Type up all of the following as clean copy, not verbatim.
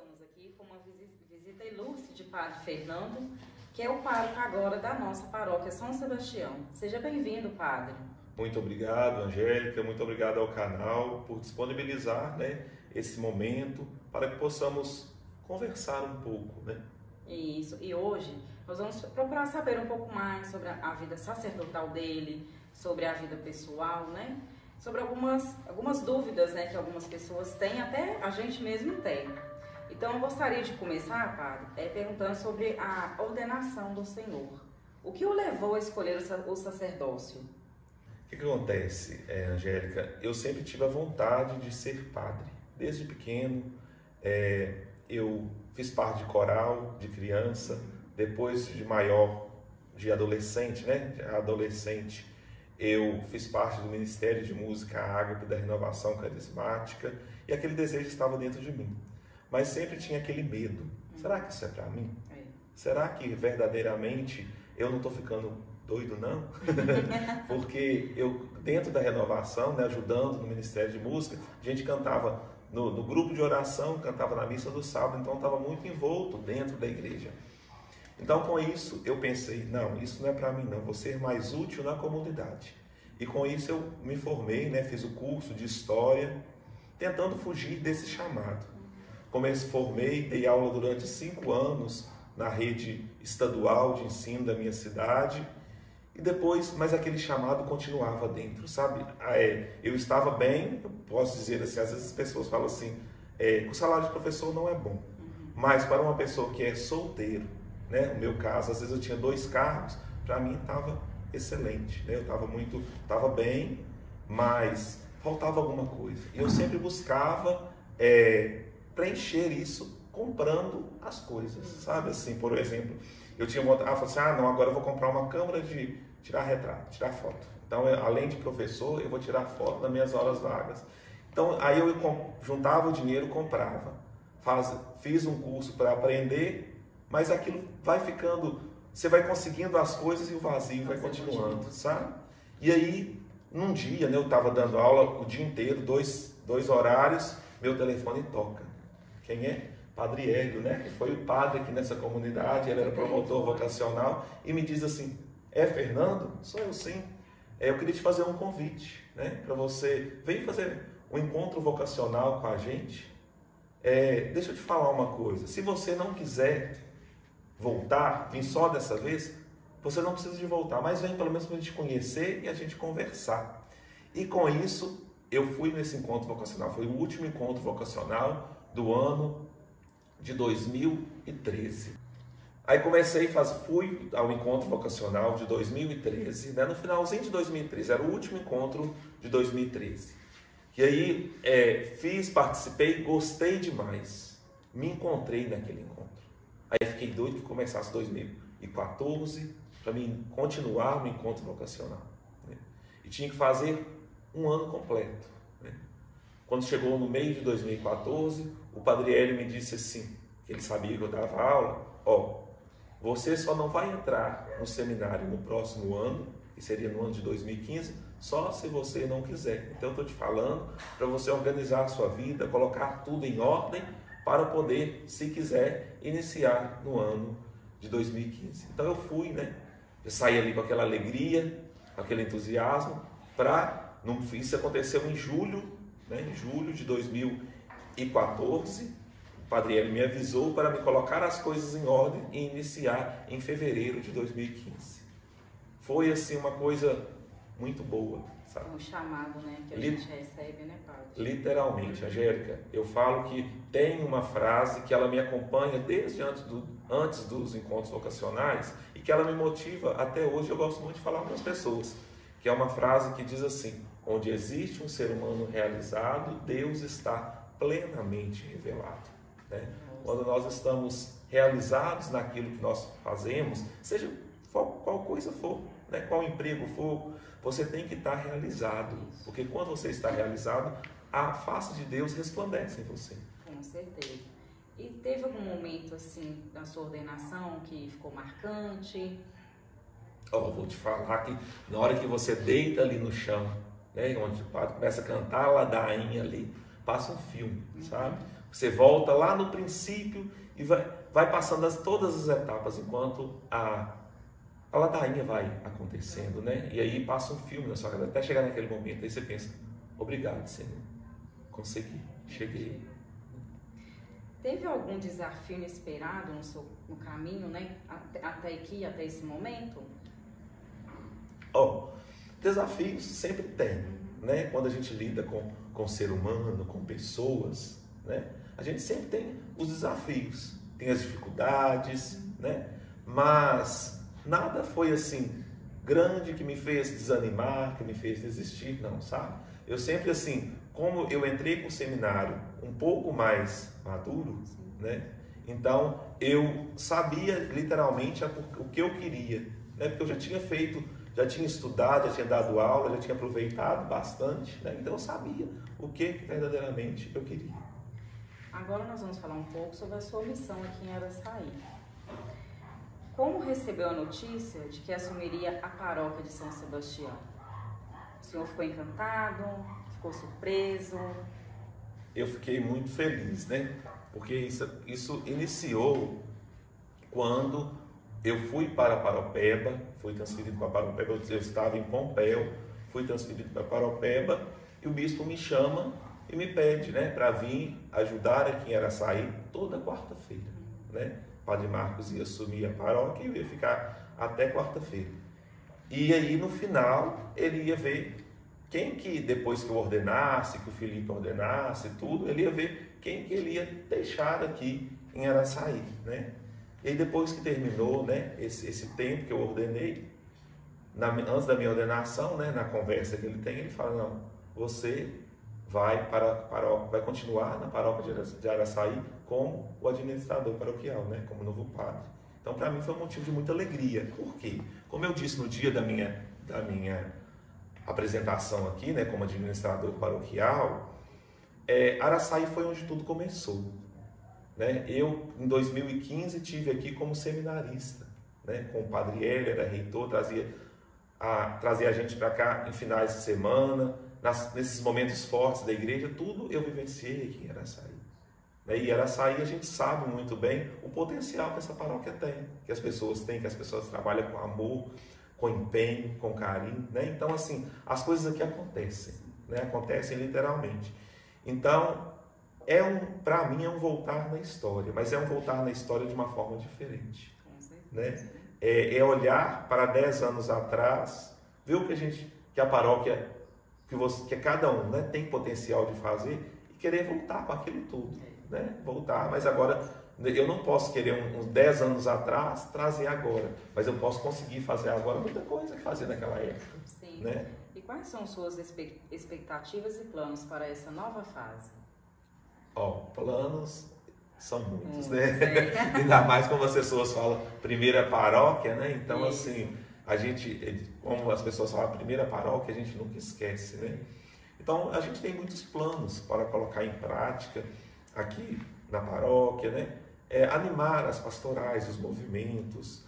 estamos aqui com uma visita ilustre de Padre Fernando, que é o pároco agora da nossa paróquia São Sebastião. Seja bem-vindo, Padre. Muito obrigado, Angélica, muito obrigado ao canal por disponibilizar, esse momento para que possamos conversar um pouco, Isso, e hoje nós vamos procurar saber um pouco mais sobre a vida sacerdotal dele, sobre a vida pessoal, sobre algumas dúvidas, que algumas pessoas têm, até a gente mesmo tem. Então eu gostaria de começar, Padre, perguntando sobre a ordenação do Senhor. O que o levou a escolher o sacerdócio? O que acontece, Angélica? Eu sempre tive a vontade de ser padre. Desde pequeno, eu fiz parte de coral, de criança, depois de maior, de adolescente, adolescente, eu fiz parte do Ministério de Música Ágape da Renovação Carismática e aquele desejo estava dentro de mim. Mas sempre tinha aquele medo. Será que isso é para mim? Será que verdadeiramente eu não estou ficando doido, não? Porque eu, dentro da renovação, ajudando no Ministério de Música, a gente cantava no grupo de oração, cantava na missa do sábado, então estava muito envolto dentro da igreja. Então, com isso, eu pensei, não, isso não é para mim, não, vou ser mais útil na comunidade. E com isso eu me formei, fiz o curso de História, tentando fugir desse chamado. Formei, dei aula durante 5 anos na rede estadual de ensino da minha cidade, e depois, mas aquele chamado continuava dentro, sabe? Eu estava bem, eu posso dizer assim, às vezes as pessoas falam assim, o salário de professor não é bom, mas para uma pessoa que é solteiro, no meu caso, às vezes eu tinha 2 cargos, para mim estava excelente, eu estava bem, mas faltava alguma coisa. E eu sempre buscava preencher isso comprando as coisas, sabe? Assim, por exemplo, eu tinha vontade, falei assim, não, agora eu vou comprar uma câmera de tirar retrato, tirar foto. Então, além de professor, eu vou tirar foto nas minhas horas vagas. Então, aí eu juntava o dinheiro, comprava. Fiz um curso para aprender, mas aquilo vai ficando, você vai conseguindo as coisas e o vazio vai continuando, sabe? E aí, num dia, eu estava dando aula o dia inteiro, dois horários, meu telefone toca. Quem é? Padre Hélio, que foi o padre aqui nessa comunidade, ele era promotor vocacional, e me diz assim, Fernando? Sou eu sim. Eu queria te fazer um convite, para você, vem fazer um encontro vocacional com a gente. Deixa eu te falar uma coisa, se você não quiser voltar, vir só dessa vez, você não precisa de voltar, mas vem pelo menos para a gente conhecer e a gente conversar. E com isso, eu fui nesse encontro vocacional, foi o último encontro vocacional do ano de 2013. Aí fui ao encontro vocacional de 2013, no finalzinho de 2013, era o último encontro de 2013. E aí participei, gostei demais, me encontrei naquele encontro. Aí fiquei doido que começasse 2014 para mim continuar no encontro vocacional. E tinha que fazer um ano completo. Quando chegou no meio de 2014, o Padre Hélio me disse assim, que ele sabia que eu dava aula, você só não vai entrar no seminário no próximo ano, que seria no ano de 2015, só se você não quiser. Então eu estou te falando para você organizar a sua vida, colocar tudo em ordem, para poder, se quiser, iniciar no ano de 2015. Então eu fui, eu saí ali com aquela alegria, com aquele entusiasmo, isso aconteceu em julho, em julho de 2014, o Padre Hélio me avisou para me colocar as coisas em ordem e iniciar em fevereiro de 2015. Foi assim uma coisa muito boa, sabe? Um chamado, que a gente recebe, Padre? Literalmente, Angélica, eu falo que tem uma frase que ela me acompanha desde antes dos encontros vocacionais e que ela me motiva até hoje, eu gosto muito de falar para as pessoas, que é uma frase que diz assim, onde existe um ser humano realizado, Deus está plenamente revelado. Quando nós estamos realizados naquilo que nós fazemos, seja qual coisa for, qual emprego for, você tem que estar realizado, porque quando você está realizado, a face de Deus resplandece em você. Com certeza. E teve algum momento assim da sua ordenação que ficou marcante? Vou te falar que na hora que você deita ali no chão, onde o padre começa a cantar a ladainha ali, passa um filme, sabe? Você volta lá no princípio e vai passando todas as etapas enquanto a ladainha vai acontecendo, né? E aí passa um filme na sua cabeça, até chegar naquele momento, aí você pensa, obrigado, Senhor, consegui, cheguei. Teve algum desafio inesperado no caminho, né? Até aqui, até esse momento? Desafios sempre tem, né? Quando a gente lida com o ser humano, com pessoas, né? A gente sempre tem os desafios, tem as dificuldades, né? Mas nada foi assim grande que me fez desanimar, que me fez desistir, não, sabe? Eu sempre assim, como eu entrei com o seminário um pouco mais maduro, né? Então eu sabia literalmente o que eu queria, né? Porque eu já tinha feito, já tinha estudado, já tinha dado aula, já tinha aproveitado bastante, né? Então eu sabia o que verdadeiramente eu queria. Agora nós vamos falar um pouco sobre a sua missão aqui em Araçaí. Como recebeu a notícia de que assumiria a paróquia de São Sebastião? O senhor ficou encantado? Ficou surpreso? Eu fiquei muito feliz, né? Porque isso iniciou quando eu fui para Paropeba, fui transferido para Paropeba, eu estava em Pompéu, fui transferido para Paropeba e o bispo me chama e me pede, né, para vir ajudar aqui em Araçaí toda quarta-feira, né? O Padre Marcos ia assumir a paróquia e eu ia ficar até quarta-feira. E aí no final ele ia ver quem que, depois que eu ordenasse, que o Felipe ordenasse, tudo, ele ia ver quem que ele ia deixar aqui em Araçaí, né? E depois que terminou, né, esse tempo que eu ordenei, antes da minha ordenação, né, na conversa que ele tem, ele fala, não, você vai continuar na paróquia de Araçaí como o administrador paroquial, né, como novo padre. Então, para mim foi um motivo de muita alegria. Por quê? Como eu disse no dia da minha apresentação aqui, né, como administrador paroquial, Araçaí foi onde tudo começou, né? Eu, em 2015, tive aqui como seminarista, né, com o Padre Hélio, era reitor, trazia a gente para cá em finais de semana, nesses momentos fortes da igreja, tudo eu vivenciei aqui em Araçaí. E Araçaí a gente sabe muito bem o potencial que essa paróquia tem, que as pessoas têm, que as pessoas trabalham com amor, com empenho, com carinho, né? Então, assim, as coisas aqui acontecem, né? Acontecem literalmente. Então, para mim, é um voltar na história, mas é um voltar na história de uma forma diferente, né? É olhar para 10 anos atrás, ver o que a paróquia, que cada um, né, tem potencial de fazer e querer voltar com aquilo tudo, né? Voltar, mas agora eu não posso querer uns 10 anos atrás trazer agora, mas eu posso conseguir fazer agora muita coisa que fazia naquela época. Sim. Né? E quais são suas expectativas e planos para essa nova fase? Planos são muitos, né? Ainda mais como as pessoas falam, primeira paróquia, né? Então, isso. Assim, a gente, como as pessoas falam, primeira paróquia, a gente nunca esquece, né? Então, a gente tem muitos planos para colocar em prática aqui na paróquia, né? Animar as pastorais, os movimentos,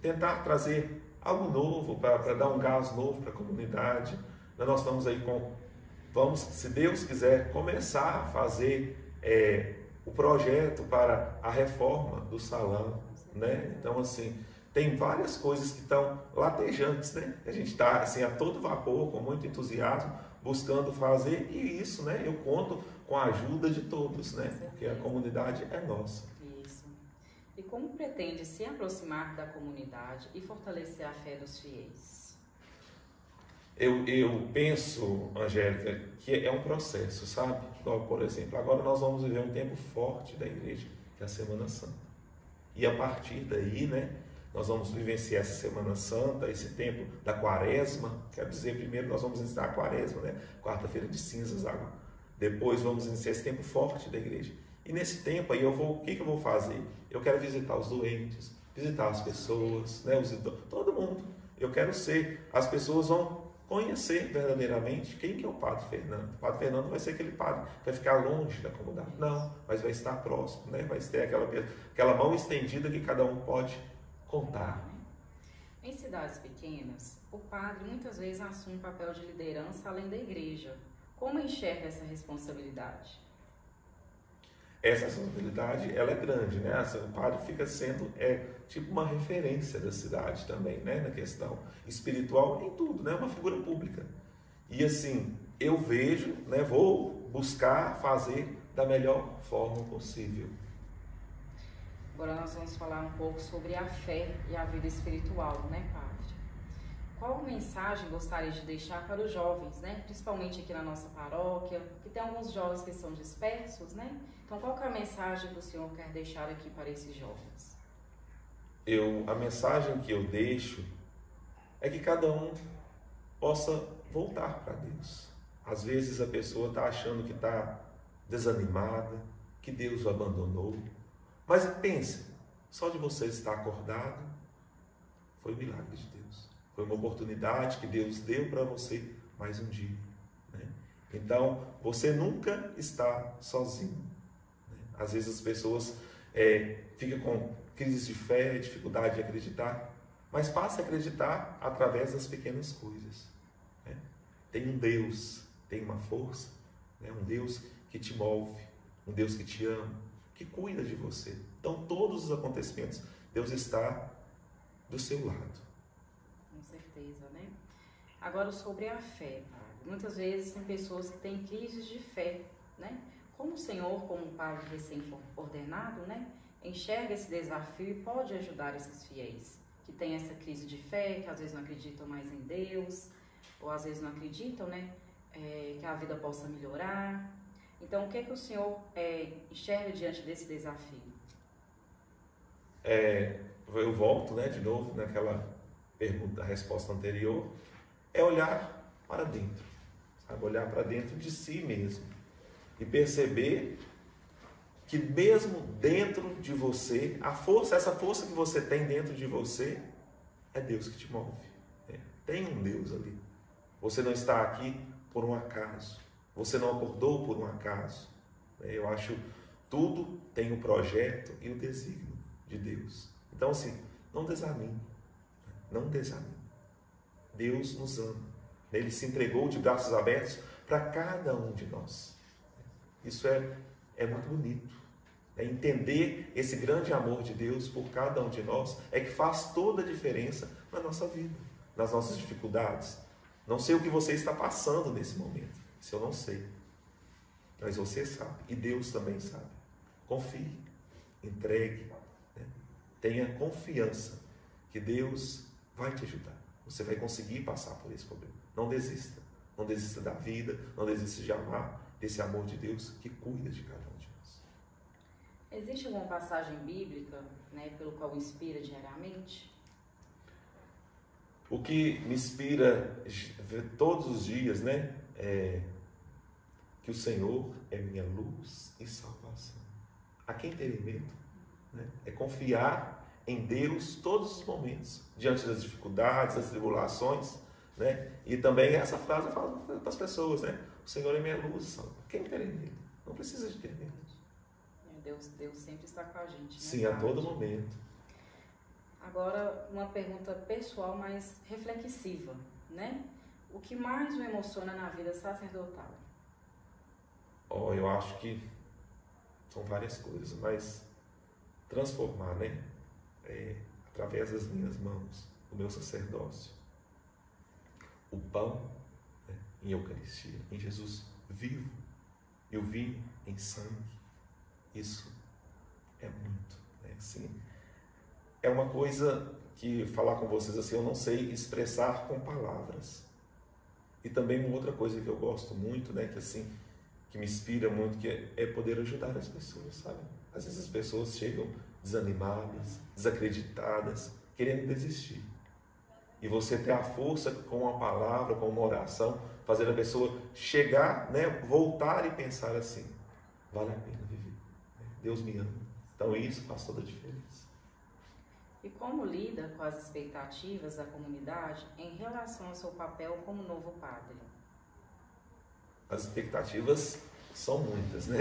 tentar trazer algo novo para dar um gás novo para a comunidade. Nós estamos aí vamos, se Deus quiser, começar a fazer o projeto para a reforma do salão, né? Então, assim, tem várias coisas que estão latejantes, né? A gente está, assim, a todo vapor, com muito entusiasmo, buscando fazer, e isso, né? Eu conto com a ajuda de todos, né? Porque a comunidade é nossa. Isso. E como pretende se aproximar da comunidade e fortalecer a fé dos fiéis? Eu penso, Angélica, que é um processo, sabe? Por exemplo, agora nós vamos viver um tempo forte da igreja, que é a Semana Santa. E a partir daí, né, nós vamos vivenciar essa Semana Santa, esse tempo da Quaresma. Quer dizer, primeiro nós vamos iniciar a Quaresma, né? Quarta-feira de cinzas, depois vamos iniciar esse tempo forte da igreja. E nesse tempo aí o que eu vou fazer? Eu quero visitar os doentes, visitar as pessoas, né? Todo mundo. Eu quero as pessoas vão conhecer verdadeiramente quem que é o Padre Fernando. O Padre Fernando vai ser aquele padre que vai ficar longe da comunidade. Não, mas vai estar próximo, né? Vai ter aquela mão estendida que cada um pode contar. Em cidades pequenas, o padre muitas vezes assume um papel de liderança além da igreja. Como enxerga essa responsabilidade? essa responsabilidade, ela é grande, né? O padre fica sendo, tipo uma referência da cidade também, né? Na questão espiritual, em tudo, né? Uma figura pública. E assim, eu vejo, né? Vou buscar fazer da melhor forma possível. Agora nós vamos falar um pouco sobre a fé e a vida espiritual, né, padre? Qual mensagem gostaria de deixar para os jovens, né? Principalmente aqui na nossa paróquia, que tem alguns jovens que são dispersos, né? Então, qual que é a mensagem que o senhor quer deixar aqui para esses jovens? A mensagem que eu deixo é que cada um possa voltar para Deus. Às vezes a pessoa está achando que está desanimada, que Deus o abandonou. Mas pense, só de você estar acordado foi um milagre de Deus. Foi uma oportunidade que Deus deu para você mais um dia, né? Então, você nunca está sozinho, né? Às vezes as pessoas ficam com crise de fé, dificuldade de acreditar, mas passe a acreditar através das pequenas coisas, né? Tem um Deus, tem uma força, né? Um Deus que te move, um Deus que te ama, que cuida de você. Então, todos os acontecimentos, Deus está do seu lado. Com certeza, né? Agora, sobre a fé, padre. Muitas vezes tem pessoas que têm crises de fé, né? Como o senhor, como padre recém-ordenado, né? Enxerga esse desafio e pode ajudar esses fiéis que têm essa crise de fé, que às vezes não acreditam mais em Deus, ou às vezes não acreditam, né? Que a vida possa melhorar. Então, o que é que o senhor enxerga diante desse desafio? Eu volto, né, de novo naquela pergunta, a resposta anterior, é olhar para dentro, sabe? Olhar para dentro de si mesmo e perceber que mesmo dentro de você, essa força que você tem dentro de você, é Deus que te move, né? Tem um Deus ali. Você não está aqui por um acaso. Você não acordou por um acaso. Eu acho tudo tem o projeto e o desígnio de Deus. Então, assim, não desanime. Não desanime. Deus nos ama. Ele se entregou de braços abertos para cada um de nós. Isso é muito bonito. Entender esse grande amor de Deus por cada um de nós é que faz toda a diferença na nossa vida, nas nossas dificuldades. Não sei o que você está passando nesse momento. Isso eu não sei. Mas você sabe. E Deus também sabe. Confie. Entregue. Né? Tenha confiança que Deus vai te ajudar. Você vai conseguir passar por esse problema. Não desista. Não desista da vida. Não desista de amar. Desse amor de Deus que cuida de cada um de nós. Existe alguma passagem bíblica, né, pelo qual inspira diariamente? O que me inspira todos os dias, né, é que o Senhor é minha luz e salvação. A quem terei medo? Né? É confiar em Deus todos os momentos, diante das dificuldades, das tribulações, né? E também essa frase eu falo para as pessoas, né? O Senhor é minha luz e salvação. Quem terei medo? Não precisa de ter medo. Deus sempre está com a gente, né? Sim, a todo momento. Agora, uma pergunta pessoal, mas reflexiva, né? O que mais o emociona na vida sacerdotal? Eu acho que são várias coisas, mas transformar, né? Através das minhas mãos, o meu sacerdócio, o pão, né, em Eucaristia, em Jesus vivo, e o vinho em sangue. Isso é muito, né? Assim, é uma coisa que falar com vocês assim, eu não sei expressar com palavras. E também uma outra coisa que eu gosto muito, né, que assim, que me inspira muito, que é poder ajudar as pessoas, sabe? Às vezes as pessoas chegam desanimadas, desacreditadas, querendo desistir. E você ter a força com uma palavra, com uma oração, fazer a pessoa chegar, né, voltar e pensar assim, vale a pena viver. Deus me ama. Então isso faz toda a diferença. E como lida com as expectativas da comunidade em relação ao seu papel como novo padre? As expectativas são muitas, né?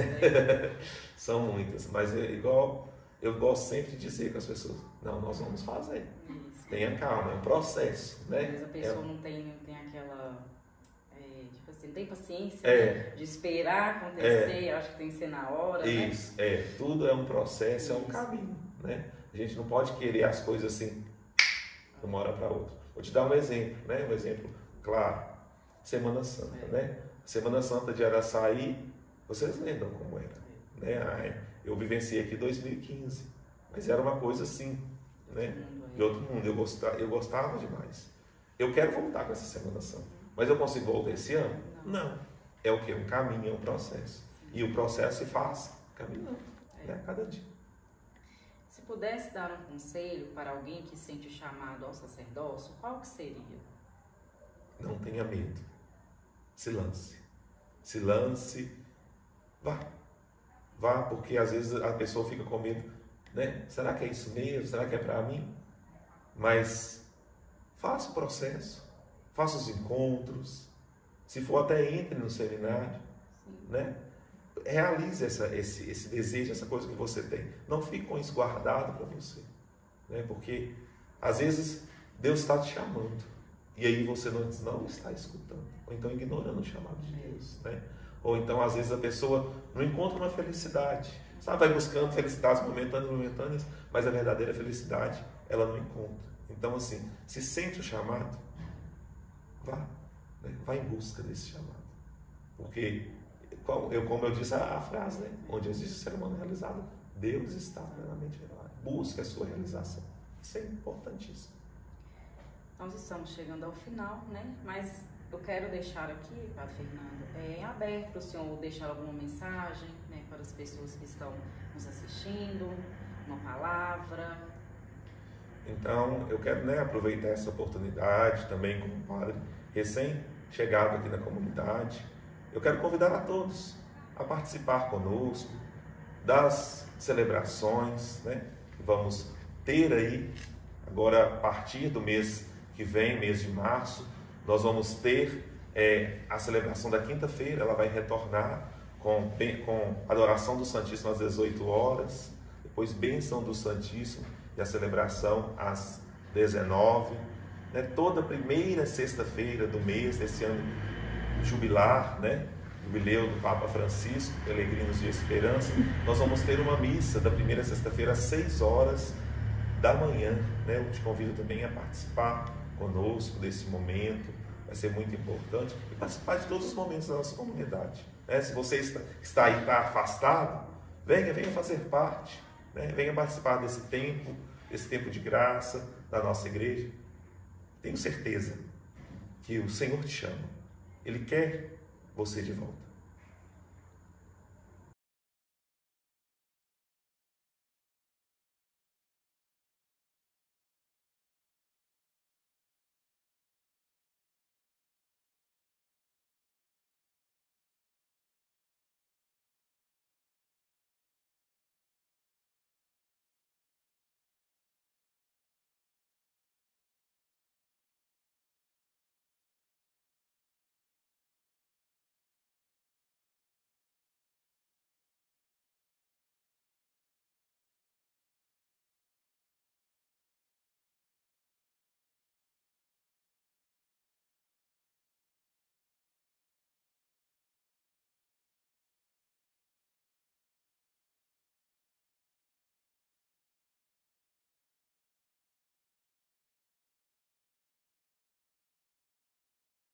São muitas, mas igual eu gosto sempre de dizer com as pessoas, não, nós vamos fazer. Isso. Tenha calma, é um processo, né? Às vezes a pessoa não tem aquela, tipo assim, não tem tem paciência, né? De esperar acontecer, acho que tem que ser na hora, isso, né? Tudo é um processo, é um caminho, né? A gente não pode querer as coisas assim, de uma hora para outra. Vou te dar um exemplo, né? Um exemplo claro. Semana Santa, né? Semana Santa de Araçaí, vocês lembram como era, né? Eu vivenciei aqui em 2015, mas era uma coisa assim, né? De outro mundo. Eu gostava demais. Eu quero voltar com essa Semana Santa, mas eu consigo voltar esse ano? Não. É o que? Um caminho, é um processo. E o processo se faz caminhando, né? A cada dia. Se pudesse dar um conselho para alguém que sente o chamado ao sacerdócio, qual que seria? Não tenha medo. Se lance. Se lance. Vá. Vá, porque às vezes a pessoa fica com medo, né? Será que é isso mesmo? Será que é para mim? Mas faça o processo. Faça os encontros. Se for, até entre no seminário, né? Realize esse desejo, essa coisa que você tem. Não fique com isso guardado para você, né? Porque às vezes Deus está te chamando e aí você não está escutando, ou então ignorando o chamado de Deus, né? Ou então às vezes a pessoa não encontra uma felicidade, sabe? Vai buscando felicidades momentâneas, mas a verdadeira felicidade ela não encontra. Então assim, se sente o chamado, vá, né? Vá em busca desse chamado, porque como eu disse a frase, né? Onde existe ser humano realizado, Deus está plenamente revelado. Busque a sua realização. Isso é importantíssimo. Nós estamos chegando ao final, né? Mas eu quero deixar aqui, Padre Fernando, aberto para o senhor deixar alguma mensagem, né, para as pessoas que estão nos assistindo, uma palavra. Então, eu quero, né, aproveitar essa oportunidade também como padre recém-chegado aqui na comunidade. Eu quero convidar a todos a participar conosco das celebrações, né, que vamos ter aí. Agora, a partir do mês que vem, mês de março, nós vamos ter a celebração da quinta-feira. Ela vai retornar com adoração do Santíssimo às 18 horas, depois bênção do Santíssimo e a celebração às 19, né? Toda primeira sexta-feira do mês desse ano jubilar, né? Jubileu do Papa Francisco, Peregrinos de Esperança, nós vamos ter uma missa da primeira sexta-feira às 6 horas da manhã, né? Eu te convido também a participar conosco desse momento, vai ser muito importante, e participar de todos os momentos da nossa comunidade, né? Se você está aí, está afastado, venha fazer parte, né? Venha participar desse tempo de graça da nossa igreja. Tenho certeza que o Senhor te chama, Ele quer você de volta.